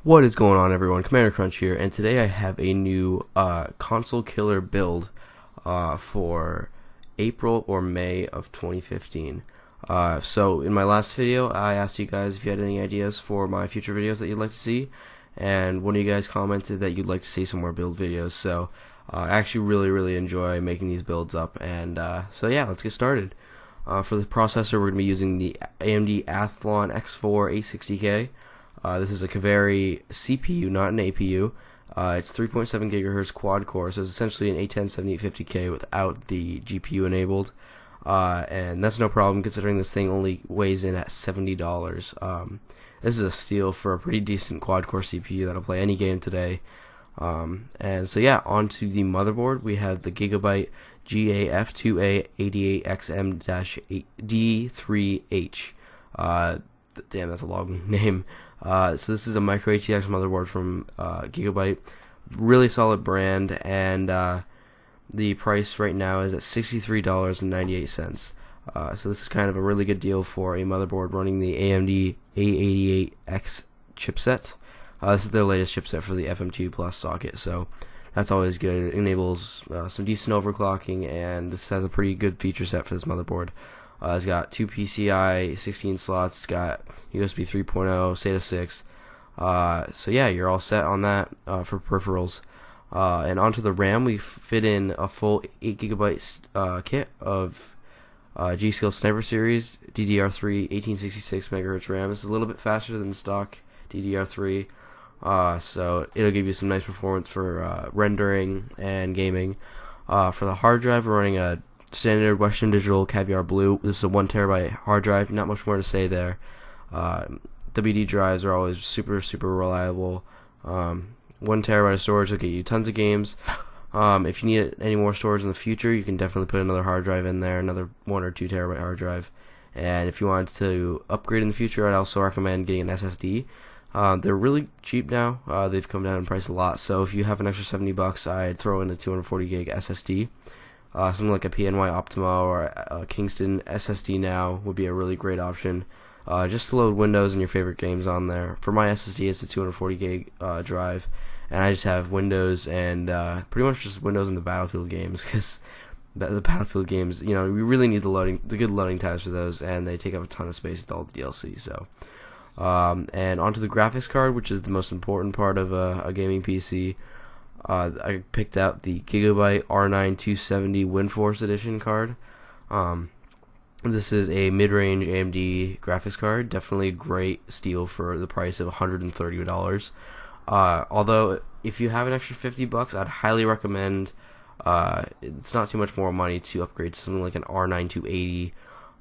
What is going on, everyone? Commander Crunch here, and today I have a new console killer build for April or May of 2015. So in my last video, I asked you guys if you had any ideas for my future videos that you'd like to see, and one of you guys commented that you'd like to see some more build videos. So I actually really enjoy making these builds up, and so yeah, let's get started. For the processor, we're going to be using the AMD Athlon X4 860K. This is a Kaveri CPU, not an APU. It's 3.7 gigahertz quad core, so it's essentially an A10 7850K without the GPU enabled. And that's no problem considering this thing only weighs in at $70. This is a steal for a pretty decent quad core CPU that'll play any game today. And so yeah, onto the motherboard, we have the Gigabyte GAF2A88XM-D3H. Damn, that's a long name. So this is a micro ATX motherboard from Gigabyte, really solid brand, and the price right now is at $63.98. So this is kind of a really good deal for a motherboard running the AMD A88X chipset. This is their latest chipset for the FM2 Plus socket, so that's always good. It enables some decent overclocking, and this has a pretty good feature set for this motherboard. It's got two PCI 16 slots. It's got USB 3.0, SATA 6. So yeah, you're all set on that for peripherals. And onto the RAM, we fit in a full 8 gigabyte kit of G-Skill Sniper Series DDR3 1866 megahertz RAM. This is a little bit faster than stock DDR3, so it'll give you some nice performance for rendering and gaming. For the hard drive, we're running a standard Western Digital Caviar Blue. This is a 1 terabyte hard drive. Not much more to say there. WD drives are always super reliable. 1 terabyte of storage will get you tons of games. If you need any more storage in the future, you can definitely put another hard drive in there, another 1 or 2 terabyte hard drive. And if you wanted to upgrade in the future, I'd also recommend getting an SSD. They're really cheap now. They've come down in price a lot. So if you have an extra $70, I'd throw in a 240 gig SSD. Something like a PNY Optima or a Kingston SSD now would be a really great option. Just to load Windows and your favorite games on there. For my SSD, it's a 240 gig drive, and I just have Windows and pretty much just Windows and the Battlefield games, because the Battlefield games, we really need the good loading times for those, and they take up a ton of space with all the DLC. So, and onto the graphics card, which is the most important part of a gaming PC. I picked out the Gigabyte R9 270 WindForce Edition card. This is a mid-range AMD graphics card. Definitely a great steal for the price of $130. Although, if you have an extra $50, I'd highly recommend. It's not too much more money to upgrade to something like an R9 280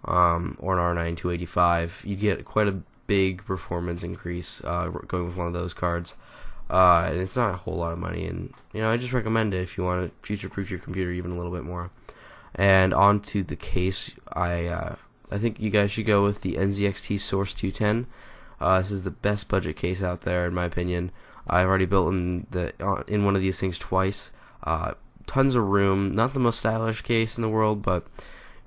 or an R9 285. You get quite a big performance increase going with one of those cards. And it's not a whole lot of money, and I just recommend it if you want to future-proof your computer even a little bit more. And onto the case, I think you guys should go with the NZXT Source 210. This is the best budget case out there, in my opinion. I've already built in one of these things twice. Tons of room. Not the most stylish case in the world, but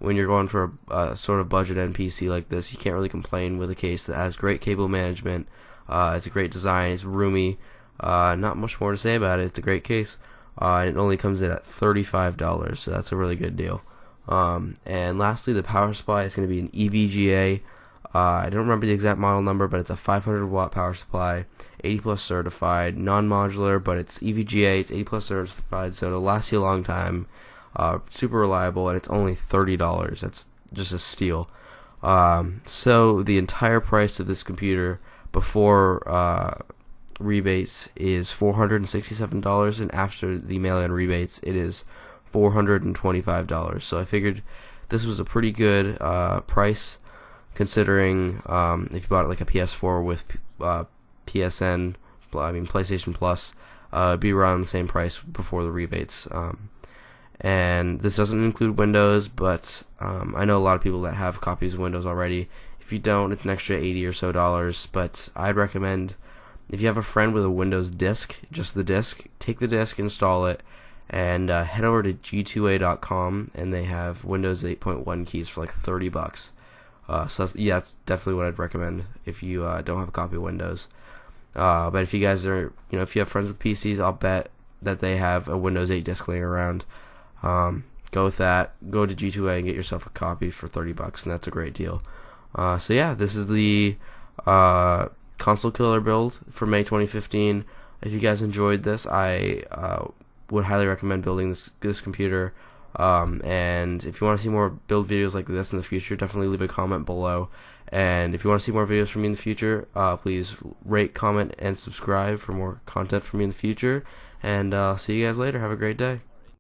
when you're going for a sort of budget NPC like this, you can't really complain with a case that has great cable management. It's a great design. It's roomy. Not much more to say about it. It's a great case. And it only comes in at $35, so that's a really good deal. And lastly, the power supply is going to be an EVGA. I don't remember the exact model number, but it's a 500 watt power supply, 80 plus certified, non-modular, but it's EVGA, it's 80 plus certified, so it'll last you a long time. Super reliable, and it's only $30. That's just a steal. So the entire price of this computer before rebates is $467, and after the mail-in rebates it is $425. So I figured this was a pretty good price, considering if you bought it like a PS4 with PSN, PlayStation Plus, it'd be around the same price before the rebates. And this doesn't include Windows, but I know a lot of people that have copies of Windows already. If you don't, it's an extra $80 or so, but I'd recommend, if you have a friend with a Windows disk, just the disk, take the disk, install it, and head over to g2a.com, and they have Windows 8.1 keys for like $30. So that's definitely what I'd recommend if you don't have a copy of Windows. But if you guys are, if you have friends with PCs, I'll bet that they have a Windows 8 disc laying around. Go with that. Go to G2A and get yourself a copy for $30, and that's a great deal. So yeah, this is the console killer build for May 2015. If you guys enjoyed this, I would highly recommend building this computer. And if you want to see more build videos like this in the future, definitely leave a comment below. And if you want to see more videos from me in the future, please rate, comment, and subscribe for more content from me in the future. And see you guys later. Have a great day.